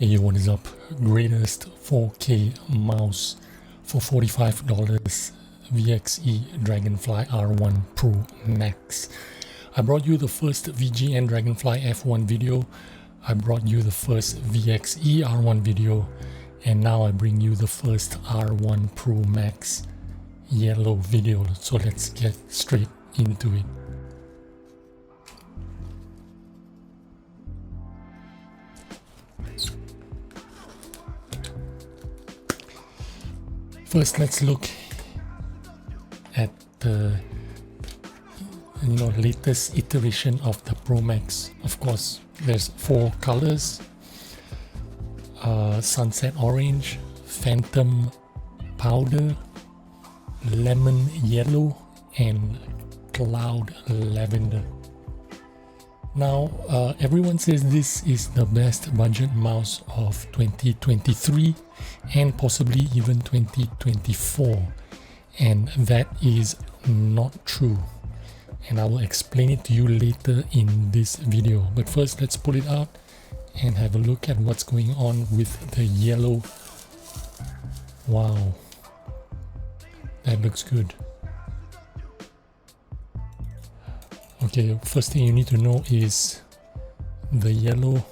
Hey, what is up? Greatest 4K mouse for $45, VXE Dragonfly R1 Pro Max. I brought you the first VGN Dragonfly F1 video. I brought you the first VXE R1 video. And now I bring you the first R1 Pro Max yellow video. So let's get straight into it. First, let's look at the latest iteration of the Pro Max. Of course, there's 4 colors: sunset orange, phantom powder, lemon yellow, and cloud lavender. Now, everyone says this is the best budget mouse of 2023 and possibly even 2024, and that is not true, and I will explain it to you later in this video. But first, let's pull it out and have a look at what's going on with the yellow. Wow, that looks good. Okay, first thing you need to know is the yellow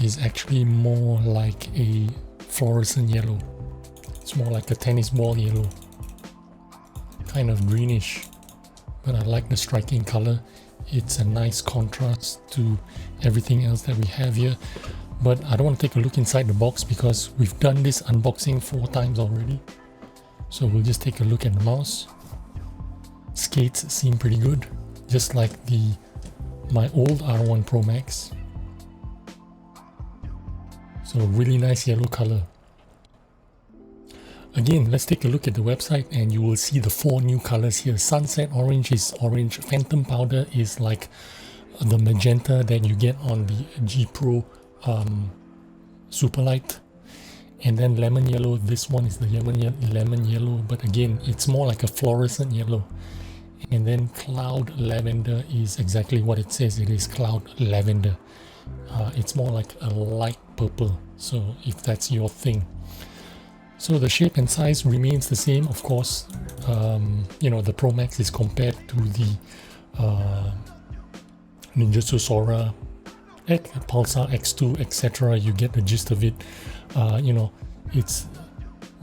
is actually more like a fluorescent yellow. It's more like a tennis ball yellow, kind of greenish, but I like the striking color. It's a nice contrast to everything else that we have here. But I don't want to take a look inside the box because we've done this unboxing 4 times already. So we'll just take a look at the mouse. Skates seem pretty good, just like my old R1 Pro Max. So really nice yellow color. Again, let's take a look at the website and you will see the 4 new colors here. Sunset orange is orange, phantom powder is like the magenta that you get on the G Pro Superlight, and then lemon yellow. This one is the lemon yellow, but again, it's more like a fluorescent yellow. And then cloud lavender is exactly what it says. It is cloud lavender. It's more like a light purple, so if that's your thing. So the shape and size remains the same, of course. The Pro Max is compared to the Ninjutsu Sora, Pulsar X2, etc. You get the gist of it. It's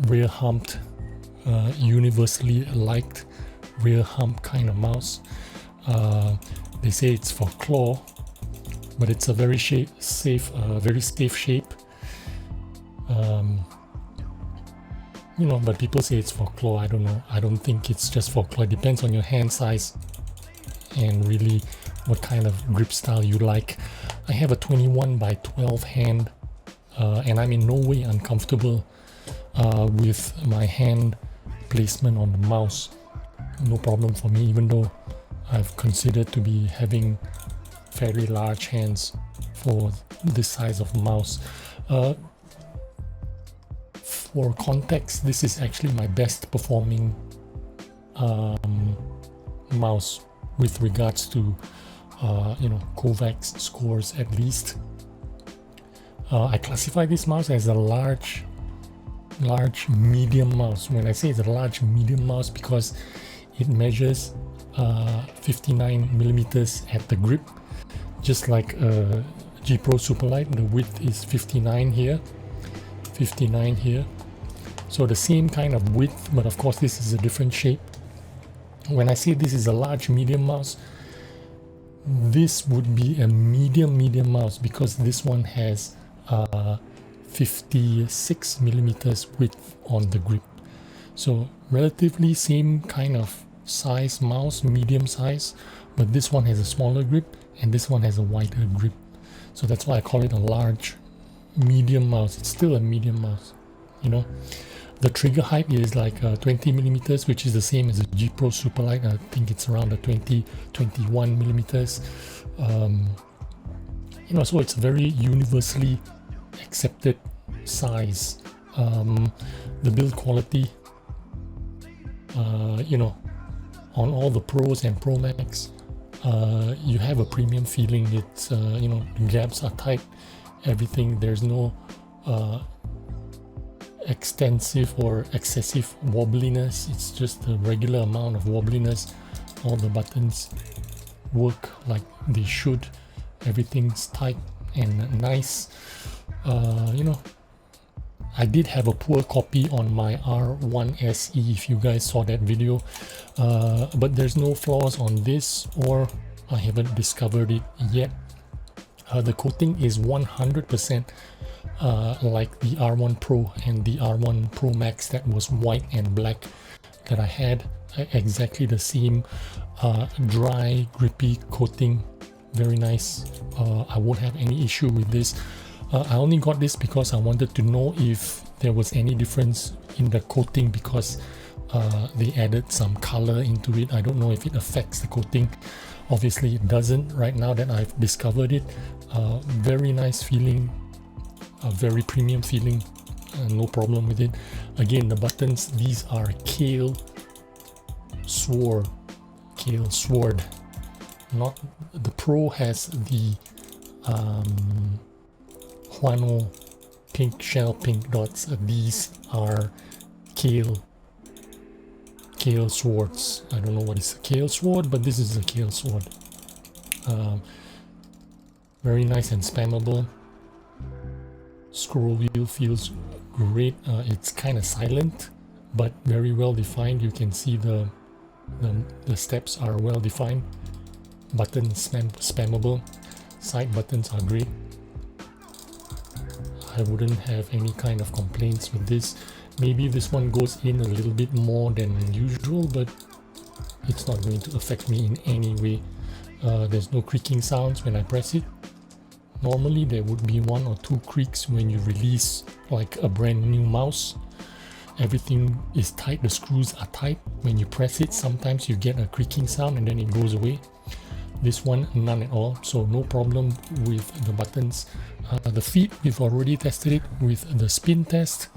rear humped, universally liked rear hump kind of mouse. They say it's for claw, but it's a very safe shape. But people say it's for claw. I don't know. I don't think it's just for claw. It depends on your hand size and really what kind of grip style you like. I have a 21 by 12 hand, and I'm in no way uncomfortable with my hand placement on the mouse. No problem for me, even though I've considered to be having fairly large hands for this size of mouse. For context, this is actually my best performing mouse with regards to Kovacs scores, at least. I classify this mouse as a large medium mouse. When I say it's a large medium mouse, because it measures 59 millimeters at the grip, just like a G Pro Superlight. The width is 59 here, 59 here. So the same kind of width, but of course this is a different shape. When I say this is a large medium mouse, this would be a medium mouse, because this one has 56 millimeters width on the grip. So relatively same kind of size mouse, medium size, but this one has a smaller grip and this one has a wider grip. So that's why I call it a large medium mouse. It's still a medium mouse. The trigger height is like 20 millimeters, which is the same as a G Pro Superlight. I think it's around the 21 millimeters. So it's a very universally accepted size. The build quality, on all the Pros and Pro Max, you have a premium feeling. It's the gaps are tight, everything. There's no extensive or excessive wobbliness. It's just a regular amount of wobbliness. All the buttons work like they should. Everything's tight and nice. You know, I did have a poor copy on my R1 SE, if you guys saw that video, but there's no flaws on this, or I haven't discovered it yet. The coating is 100% like the R1 Pro and the R1 Pro Max that was white and black that I had. Exactly the same dry, grippy coating. Very nice. I won't have any issue with this. I only got this because I wanted to know if there was any difference in the coating, because they added some color into it. I don't know if it affects the coating. Obviously it doesn't right now that I've discovered it. Very nice feeling, a very premium feeling, no problem with it. Again, the buttons, these are Kale Sword. Not the Pro has the Huano pink shell pink dots. These are Kale swords. I don't know what is a Kale sword, but this is a Kale sword. Very nice and spammable. Scroll wheel feels great. It's kind of silent but very well defined. You can see the steps are well defined. Buttons spammable. Side buttons are great. I wouldn't have any kind of complaints with this. Maybe this one goes in a little bit more than usual, but it's not going to affect me in any way. There's no creaking sounds when I press it. Normally there would be 1 or 2 creaks when you release like a brand new mouse. Everything is tight, the screws are tight. When you press it, sometimes you get a creaking sound and then it goes away. This one, none at all, so no problem with the buttons. The feet, we've already tested it with the spin test.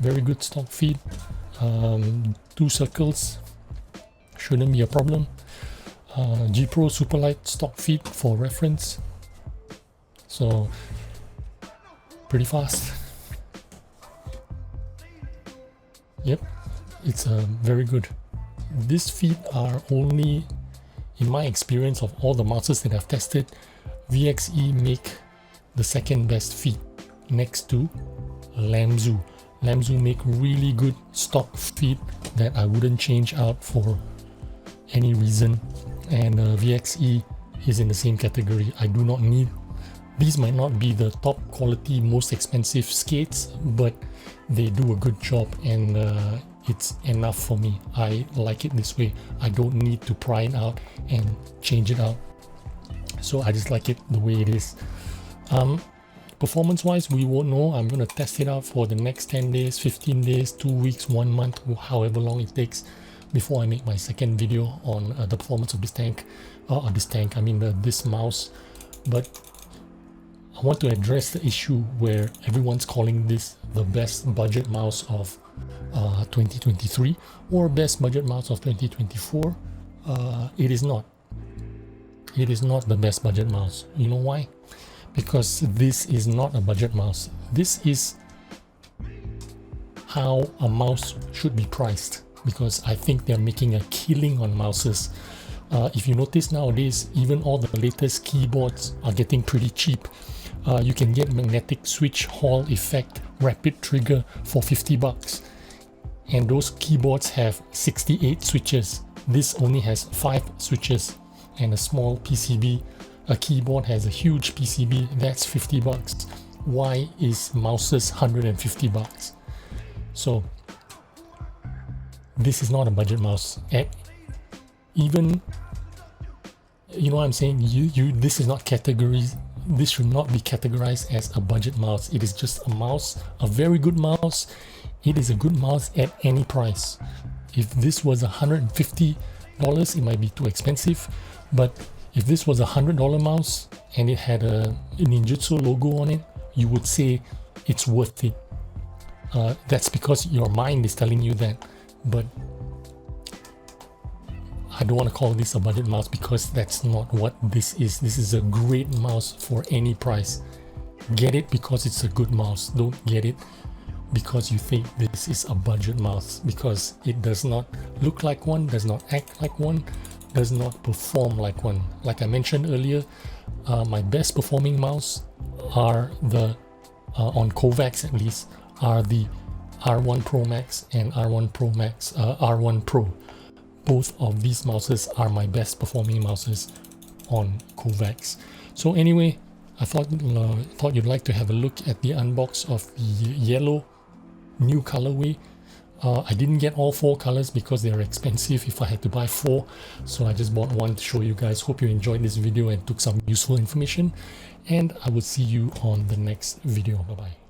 Very good stock feet. 2 circles, shouldn't be a problem. G Pro Superlight stock feet for reference. So pretty fast. Yep, it's very good. These feet are only, in my experience of all the mouses that I've tested, VXE make the second best feet next to Lamzu. Lamzu make really good stock feet that I wouldn't change out for any reason, and VXE is in the same category. I do not need, these might not be the top quality, most expensive skates, but they do a good job, and it's enough for me. I like it this way. I don't need to pry it out and change it out, so I just like it the way it is. Performance wise, we won't know. I'm going to test it out for the next 10 days, 15 days, 2 weeks, 1 month, however long it takes before I make my second video on the performance of this tank, this mouse. But I want to address the issue where everyone's calling this the best budget mouse of 2023 or best budget mouse of 2024. It is not. It is not the best budget mouse. You know why? Because this is not a budget mouse. This is how a mouse should be priced, because I think they're making a killing on mouses. If you notice nowadays, even all the latest keyboards are getting pretty cheap. You can get magnetic switch Hall effect rapid trigger for 50 bucks, and those keyboards have 68 switches. This only has 5 switches and a small PCB. A keyboard has a huge PCB, that's 50 bucks. Why is mouses 150 bucks? So this is not a budget mouse. Even, you know what I'm saying, this is not categories. This should not be categorized as a budget mouse. It is just a mouse, a very good mouse. It is a good mouse at any price. If this was $150, it might be too expensive, but if this was a $100 mouse and it had a ninjutsu logo on it, you would say it's worth it. That's because your mind is telling you that. But I don't want to call this a budget mouse, because that's not what this is. This is a great mouse for any price. get it because it's a good mouse. Don't get it because you think this is a budget mouse, because it does not look like one, does not act like one, does not perform like one. Like I mentioned earlier, my best performing mouse are the on Kovacs at least, are the R1 Pro Max and R1 Pro Max, R1 Pro. Both of these mouses are my best performing mouses on Kovacs. So anyway, I thought you'd like to have a look at the unbox of the yellow new colorway. I didn't get all 4 colors because they're expensive if I had to buy 4, so I just bought one to show you guys. Hope you enjoyed this video and took some useful information, and I will see you on the next video. Bye bye.